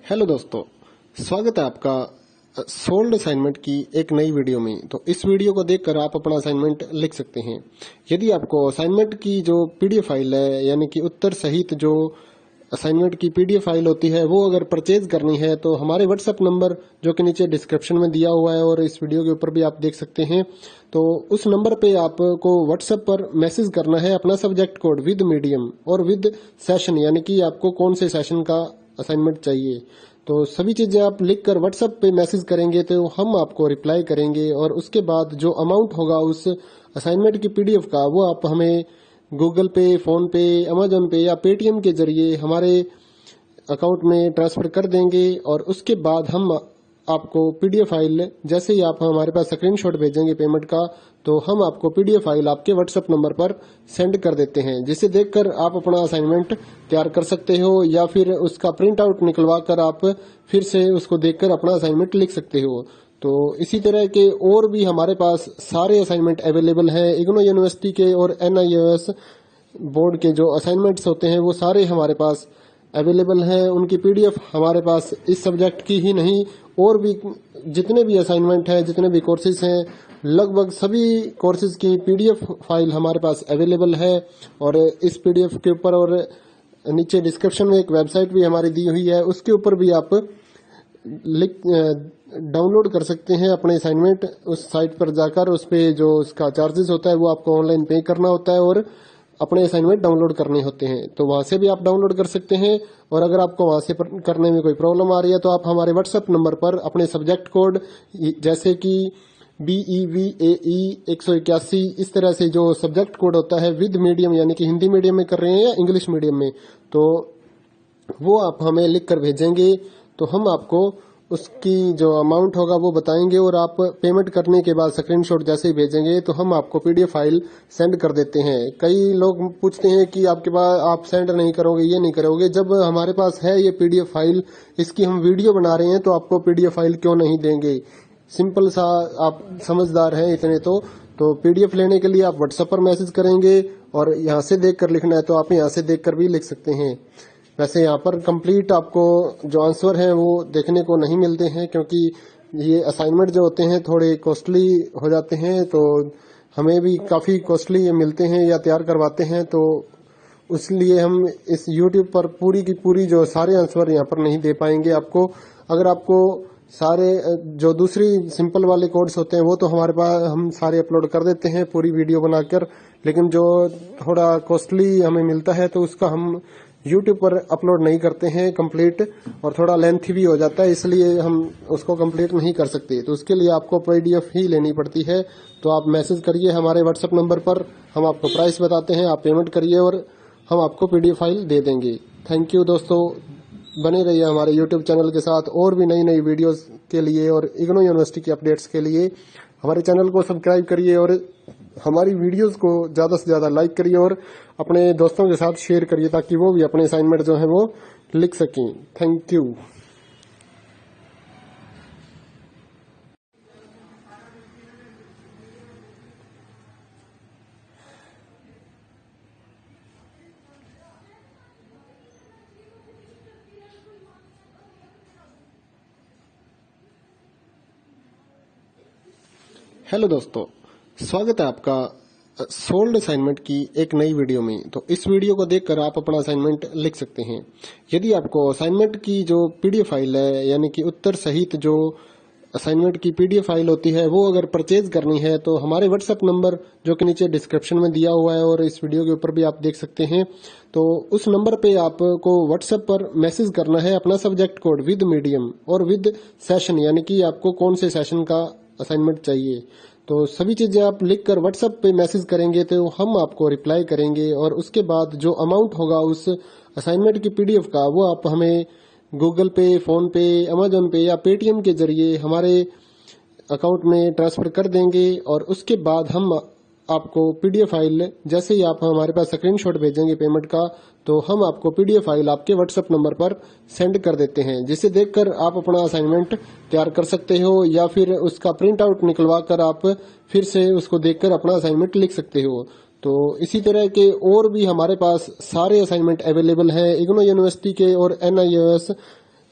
Hello दोस्तों, स्वागत है आपका सोल्ड असाइनमेंट की एक नई वीडियो में। तो इस वीडियो को देखकर आप अपना असाइनमेंट लिख सकते हैं। यदि आपको असाइनमेंट की जो पीडीएफ फाइल है, यानी कि उत्तर सहित जो असाइनमेंट की पीडीएफ फाइल होती है, वो अगर परचेज करनी है तो हमारे व्हाट्सएप नंबर जो कि नीचे डिस्क्रिप्शन में दिया हुआ है और इस वीडियो के ऊपर भी आप देख सकते हैं, तो उस नंबर पे आपको व्हाट्सएप पर मैसेज करना है अपना सब्जेक्ट कोड विद मीडियम और विद सेशन, यानी कि आपको कौन से सेशन का असाइनमेंट चाहिए। तो सभी चीजें आप लिखकर व्हाट्सएप पे मैसेज करेंगे तो हम आपको रिप्लाई करेंगे और उसके बाद जो अमाउंट होगा उस असाइनमेंट की पीडीएफ का, वो आप हमें गूगल पे, फोन पे, अमेजोन पे या पेटीएम के जरिए हमारे अकाउंट में ट्रांसफर कर देंगे। और उसके बाद हम आपको पीडीएफ फाइल, जैसे ही आप हमारे पास स्क्रीनशॉट भेजेंगे पेमेंट का, तो हम आपको पीडीएफ फाइल आपके व्हाट्सएप नंबर पर सेंड कर देते हैं, जिसे देखकर आप अपना असाइनमेंट तैयार कर सकते हो या फिर उसका प्रिंट आउट निकलवा कर आप फिर से उसको देखकर अपना असाइनमेंट लिख सकते हो। तो इसी तरह के और भी हमारे पास सारे असाइनमेंट अवेलेबल हैं। इग्नो यूनिवर्सिटी के और एनआईओएस बोर्ड के जो असाइनमेंट्स होते हैं वो सारे हमारे पास अवेलेबल है। उनकी पीडीएफ हमारे पास इस सब्जेक्ट की ही नहीं, और भी जितने भी असाइनमेंट हैं, जितने भी कोर्सेज हैं, लगभग सभी कोर्सेज की पीडीएफ फाइल हमारे पास अवेलेबल है। और इस पीडीएफ के ऊपर और नीचे डिस्क्रिप्शन में एक वेबसाइट भी हमारी दी हुई है, उसके ऊपर भी आप डाउनलोड कर सकते हैं अपने असाइनमेंट। उस साइट पर जाकर उस पे जो उसका चार्जेस होता है वो आपको ऑनलाइन पे करना होता है और अपने असाइनमेंट डाउनलोड करने होते हैं। तो वहां से भी आप डाउनलोड कर सकते हैं। और अगर आपको वहां से करने में कोई प्रॉब्लम आ रही है तो आप हमारे व्हाट्सएप नंबर पर अपने सब्जेक्ट कोड, जैसे कि BEVAE 181, इस तरह से जो सब्जेक्ट कोड होता है विद मीडियम, यानी कि हिंदी मीडियम में कर रहे हैं या इंग्लिश मीडियम में, तो वो आप हमें लिख कर भेजेंगे तो हम आपको उसकी जो अमाउंट होगा वो बताएंगे। और आप पेमेंट करने के बाद स्क्रीनशॉट जैसे ही भेजेंगे तो हम आपको पीडीएफ फाइल सेंड कर देते हैं। कई लोग पूछते हैं कि आपके पास आप सेंड नहीं करोगे, ये नहीं करोगे। जब हमारे पास है ये पीडीएफ फाइल, इसकी हम वीडियो बना रहे हैं, तो आपको पीडीएफ फाइल क्यों नहीं देंगे। सिंपल सा, आप समझदार हैं इतने तो पीडीएफ लेने के लिए आप व्हाट्सएप पर मैसेज करेंगे और यहाँ से देख कर लिखना है तो आप यहाँ से देख कर भी लिख सकते हैं। वैसे यहाँ पर कंप्लीट आपको जो आंसर है वो देखने को नहीं मिलते हैं, क्योंकि ये असाइनमेंट जो होते हैं थोड़े कॉस्टली हो जाते हैं, तो हमें भी काफ़ी कॉस्टली ये मिलते हैं या तैयार करवाते हैं। तो इसलिए हम इस YouTube पर पूरी की पूरी जो सारे आंसर यहाँ पर नहीं दे पाएंगे आपको। अगर आपको सारे जो दूसरी सिंपल वाले कोड्स होते हैं वो तो हमारे पास हम सारे अपलोड कर देते हैं पूरी वीडियो बनाकर, लेकिन जो थोड़ा कॉस्टली हमें मिलता है तो उसका हम YouTube पर अपलोड नहीं करते हैं कंप्लीट, और थोड़ा लेंथी भी हो जाता है, इसलिए हम उसको कंप्लीट नहीं कर सकते। तो उसके लिए आपको पीडीएफ ही लेनी पड़ती है। तो आप मैसेज करिए हमारे व्हाट्सएप नंबर पर, हम आपको प्राइस बताते हैं, आप पेमेंट करिए और हम आपको पीडीएफ फाइल दे देंगे। थैंक यू दोस्तों, बने रहिए हमारे YouTube चैनल के साथ और भी नई नई वीडियोस के लिए और इग्नो यूनिवर्सिटी की अपडेट्स के लिए हमारे चैनल को सब्सक्राइब करिए और हमारी वीडियोस को ज़्यादा से ज़्यादा लाइक करिए और अपने दोस्तों के साथ शेयर करिए, ताकि वो भी अपने असाइनमेंट जो है वो लिख सकें। Thank you. हेलो दोस्तों, स्वागत है आपका सोल्ड असाइनमेंट की एक नई वीडियो में। तो इस वीडियो को देखकर आप अपना असाइनमेंट लिख सकते हैं। यदि आपको असाइनमेंट की जो पीडीएफ फाइल है, यानी कि उत्तर सहित जो असाइनमेंट की पीडीएफ फाइल होती है, वो अगर परचेज करनी है तो हमारे व्हाट्सएप नंबर जो कि नीचे डिस्क्रिप्शन में दिया हुआ है और इस वीडियो के ऊपर भी आप देख सकते हैं, तो उस नंबर पे आपको व्हाट्सएप पर मैसेज करना है अपना सब्जेक्ट कोड विद मीडियम और विद सेशन, यानी कि आपको कौन से सेशन का असाइनमेंट चाहिए। तो सभी चीजें आप लिखकर व्हाट्सएप पे मैसेज करेंगे तो हम आपको रिप्लाई करेंगे। और उसके बाद जो अमाउंट होगा उस असाइनमेंट की पीडीएफ का, वो आप हमें गूगल पे, फोन पे, अमेजोन पे या पेटीएम के जरिए हमारे अकाउंट में ट्रांसफर कर देंगे। और उसके बाद हम आपको पीडीएफ फाइल, जैसे ही आप हमारे पास स्क्रीनशॉट भेजेंगे पेमेंट का, तो हम आपको पीडीएफ फाइल आपके व्हाट्सएप नंबर पर सेंड कर देते हैं, जिसे देखकर आप अपना असाइनमेंट तैयार कर सकते हो या फिर उसका प्रिंट आउट निकलवा कर आप फिर से उसको देखकर अपना असाइनमेंट लिख सकते हो। तो इसी तरह के और भी हमारे पास सारे असाइनमेंट अवेलेबल हैं। इग्नो यूनिवर्सिटी के और एनआईओएस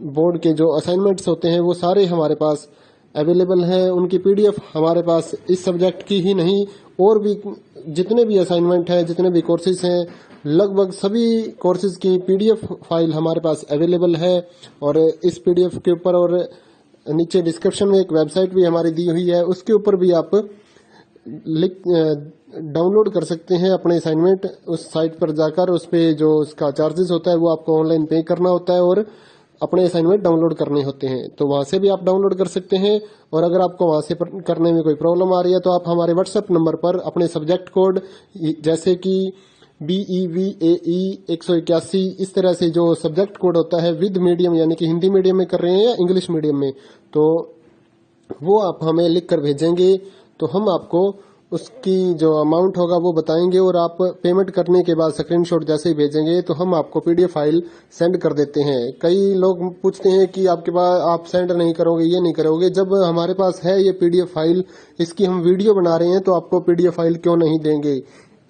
बोर्ड के जो असाइनमेंट्स होते हैं वो सारे हमारे पास अवेलेबल है। उनकी पीडीएफ हमारे पास इस सब्जेक्ट की ही नहीं और भी जितने भी असाइनमेंट हैं, जितने भी कोर्सेज हैं, लगभग सभी कोर्सेज की पीडीएफ फाइल हमारे पास अवेलेबल है। और इस पीडीएफ के ऊपर और नीचे डिस्क्रिप्शन में एक वेबसाइट भी हमारी दी हुई है, उसके ऊपर भी आप डाउनलोड कर सकते हैं अपने असाइनमेंट। उस साइट पर जाकर उस पे जो उसका चार्जेस होता है वो आपको ऑनलाइन पे करना होता है और अपने असाइनमेंट डाउनलोड करने होते हैं। तो वहां से भी आप डाउनलोड कर सकते हैं। और अगर आपको वहां से करने में कोई प्रॉब्लम आ रही है तो आप हमारे व्हाट्सएप नंबर पर अपने सब्जेक्ट कोड जैसे कि BEVAE 181 इस तरह से जो सब्जेक्ट कोड होता है विद मीडियम यानी कि हिंदी मीडियम में कर रहे हैं या इंग्लिश मीडियम में, तो वो आप हमें लिख कर भेजेंगे तो हम आपको उसकी जो अमाउंट होगा वो बताएंगे और आप पेमेंट करने के बाद स्क्रीनशॉट जैसे ही भेजेंगे तो हम आपको पीडीएफ फाइल सेंड कर देते हैं। कई लोग पूछते हैं कि आपके पास आप सेंड नहीं करोगे, ये नहीं करोगे। जब हमारे पास है ये पीडीएफ फाइल, इसकी हम वीडियो बना रहे हैं तो आपको पीडीएफ फाइल क्यों नहीं देंगे।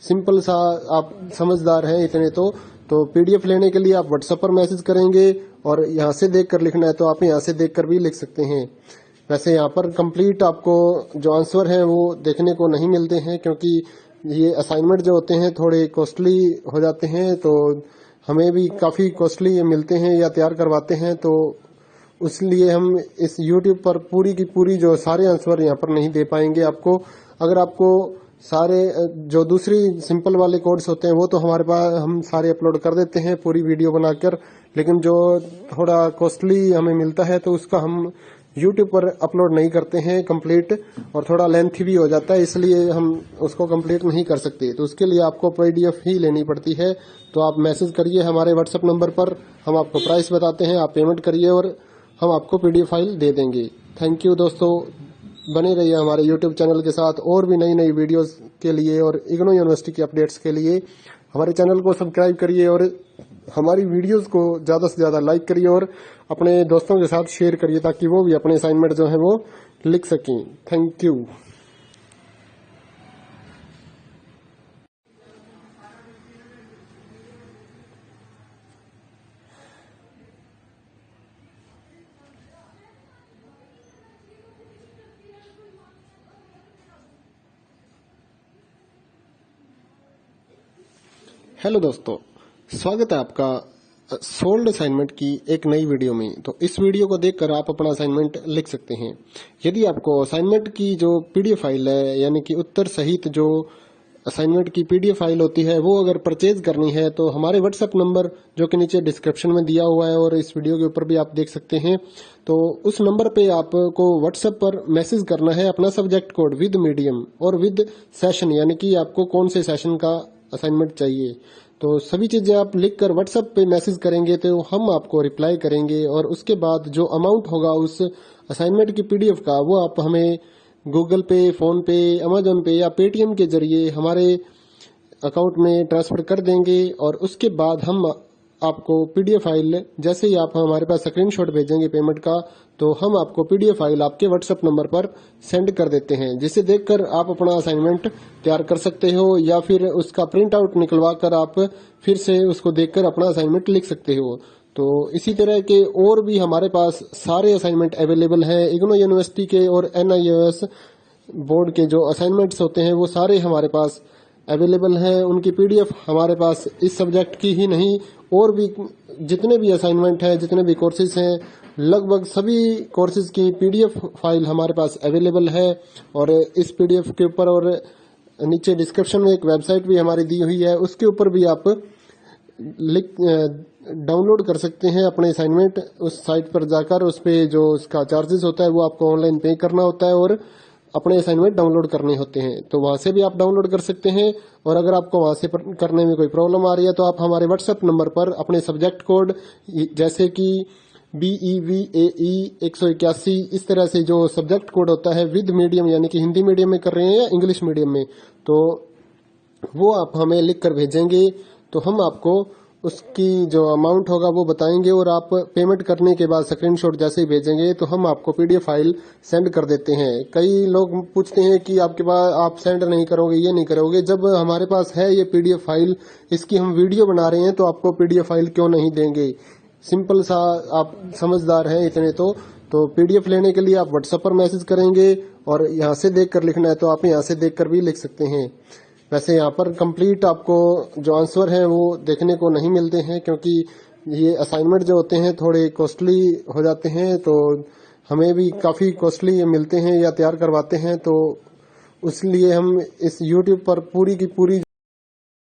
सिंपल सा, आप समझदार हैं इतने तो पीडीएफ लेने के लिए आप व्हाट्सएप पर मैसेज करेंगे और यहाँ से देख कर लिखना है तो आप यहाँ से देख कर भी लिख सकते हैं। वैसे यहाँ पर कंप्लीट आपको जो आंसर है वो देखने को नहीं मिलते हैं क्योंकि ये असाइनमेंट जो होते हैं थोड़े कॉस्टली हो जाते हैं, तो हमें भी काफ़ी कॉस्टली मिलते हैं या तैयार करवाते हैं, तो इसलिए हम इस YouTube पर पूरी की पूरी जो सारे आंसर यहाँ पर नहीं दे पाएंगे आपको। अगर आपको सारे जो दूसरी सिंपल वाले कोड्स होते हैं वो तो हमारे पास हम सारे अपलोड कर देते हैं पूरी वीडियो बनाकर, लेकिन जो थोड़ा कॉस्टली हमें मिलता है तो उसका हम YouTube पर अपलोड नहीं करते हैं कंप्लीट, और थोड़ा लेंथी भी हो जाता है, इसलिए हम उसको कंप्लीट नहीं कर सकते। तो उसके लिए आपको पीडीएफ ही लेनी पड़ती है। तो आप मैसेज करिए हमारे व्हाट्सएप नंबर पर, हम आपको प्राइस बताते हैं, आप पेमेंट करिए और हम आपको पीडीएफ फाइल दे देंगे। थैंक यू दोस्तों, बने रहिए हमारे YouTube चैनल के साथ और भी नई नई वीडियोस के लिए और इग्नू यूनिवर्सिटी की अपडेट्स के लिए हमारे चैनल को सब्सक्राइब करिए और हमारी वीडियोस को ज़्यादा से ज़्यादा लाइक करिए और अपने दोस्तों के साथ शेयर करिए ताकि वो भी अपने असाइनमेंट जो है वो लिख सकें। Thank you. हेलो दोस्तों, स्वागत है आपका सोल्ड असाइनमेंट की एक नई वीडियो में। तो इस वीडियो को देखकर आप अपना असाइनमेंट लिख सकते हैं। यदि आपको असाइनमेंट की जो पीडीएफ फाइल है यानी कि उत्तर सहित जो असाइनमेंट की पीडीएफ फाइल होती है वो अगर परचेज करनी है तो हमारे व्हाट्सएप नंबर जो कि नीचे डिस्क्रिप्शन में दिया हुआ है और इस वीडियो के ऊपर भी आप देख सकते हैं, तो उस नंबर पे आपको व्हाट्सएप पर मैसेज करना है अपना सब्जेक्ट कोड विद मीडियम और विद सेशन यानी कि आपको कौन से सेशन का असाइनमेंट चाहिए। तो सभी चीजें आप लिखकर व्हाट्सएप पे मैसेज करेंगे तो हम आपको रिप्लाई करेंगे और उसके बाद जो अमाउंट होगा उस असाइनमेंट की पीडीएफ का वो आप हमें गूगल पे, फोन पे, अमेजोन पे या पेटीएम के जरिए हमारे अकाउंट में ट्रांसफर कर देंगे। और उसके बाद हम आपको पीडीएफ फाइल जैसे ही आप हमारे पास स्क्रीनशॉट भेजेंगे पेमेंट का, तो हम आपको पीडीएफ फाइल आपके व्हाट्सएप नंबर पर सेंड कर देते हैं, जिसे देखकर आप अपना असाइनमेंट तैयार कर सकते हो या फिर उसका प्रिंट आउट निकलवा कर आप फिर से उसको देखकर अपना असाइनमेंट लिख सकते हो। तो इसी तरह के और भी हमारे पास सारे असाइनमेंट अवेलेबल हैं। इग्नू यूनिवर्सिटी के और NIOS बोर्ड के जो असाइनमेंट्स होते हैं वो सारे हमारे पास अवेलेबल हैं। उनकी पीडीएफ हमारे पास इस सब्जेक्ट की ही नहीं और भी जितने भी असाइनमेंट हैं, जितने भी कोर्सेज हैं, लगभग सभी कोर्सेज की पीडीएफ फाइल हमारे पास अवेलेबल है। और इस पीडीएफ के ऊपर और नीचे डिस्क्रिप्शन में एक वेबसाइट भी हमारी दी हुई है, उसके ऊपर भी आप डाउनलोड कर सकते हैं अपने असाइनमेंट। उस साइट पर जाकर उस पे जो उसका चार्जेस होता है वो आपको ऑनलाइन पे करना होता है और अपने असाइनमेंट डाउनलोड करने होते हैं। तो वहां से भी आप डाउनलोड कर सकते हैं। और अगर आपको वहां से करने में कोई प्रॉब्लम आ रही है तो आप हमारे व्हाट्सएप नंबर पर अपने सब्जेक्ट कोड जैसे कि BEVAE 181 इस तरह से जो सब्जेक्ट कोड होता है विद मीडियम यानी कि हिंदी मीडियम में कर रहे हैं या इंग्लिश मीडियम में, तो वो आप हमें लिख कर भेजेंगे तो हम आपको उसकी जो अमाउंट होगा वो बताएंगे और आप पेमेंट करने के बाद स्क्रीनशॉट जैसे ही भेजेंगे तो हम आपको पीडीएफ फाइल सेंड कर देते हैं। कई लोग पूछते हैं कि आपके पास आप सेंड नहीं करोगे, ये नहीं करोगे। जब हमारे पास है ये पीडीएफ फाइल, इसकी हम वीडियो बना रहे हैं तो आपको पीडीएफ फाइल क्यों नहीं देंगे। सिंपल सा, आप समझदार हैं इतने तो पीडीएफ लेने के लिए आप व्हाट्सएप पर मैसेज करेंगे और यहाँ से देखकर लिखना है तो आप यहाँ से देखकर भी लिख सकते हैं। वैसे यहाँ पर कंप्लीट आपको जो आंसर है वो देखने को नहीं मिलते हैं, क्योंकि ये असाइनमेंट जो होते हैं थोड़े कॉस्टली हो जाते हैं, तो हमें भी काफ़ी कॉस्टली मिलते हैं या तैयार करवाते हैं, तो इसलिए हम इस यूट्यूब पर पूरी की पूरी